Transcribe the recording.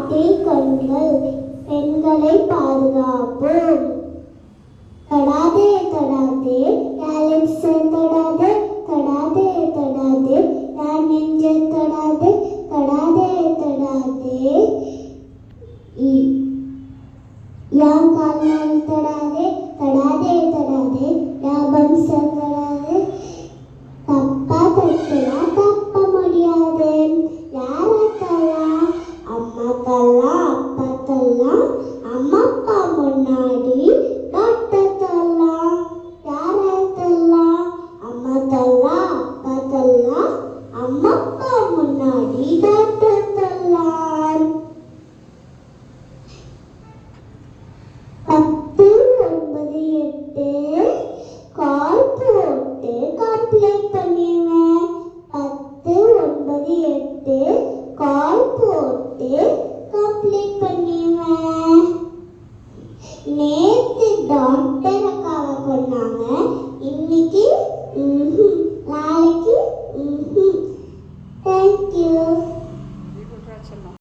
நாட்டில் கண்கள் பெண்களை பாதுகாப்போம். தொடாதே தொடாதே யாழின் தொடாதே தொடாதே தொடாதே யார் நெஞ்ச தொடாதே தொடாதே தொடாதே யார் கால்நாள் தொடாதே தொடாதே தொடாதே யார் வம்சம் தொடாதே தப்பா தட்டலாம் தப்ப முடியாது. யாருக்கெல்லாம் அம்மாக்கெல்லாம் அப்பாக்கெல்லாம் அம்மா அப்பா முன்னாடி டாக்டர்க்கெல்லாம் யாருக்கெல்லாம் அம்மாக்கெல்லாம் அப்பாக்கெல்லாம் அம்மா அப்பா முன்னாடி டாக்டர்க்கெல்லாம் 10, 9, 8 கால் போட்டு கம்ப்ளைண்ட் பண்ணுவேன். 10, 9, 8 கால் போட்டு கம்ப்ளைண்ட் பண்ணுவேன். நேத்து டாக்டர் அக்காவை கொண்டாங்க, இன்னைக்கு நாளைக்கு தேங்க்யூ.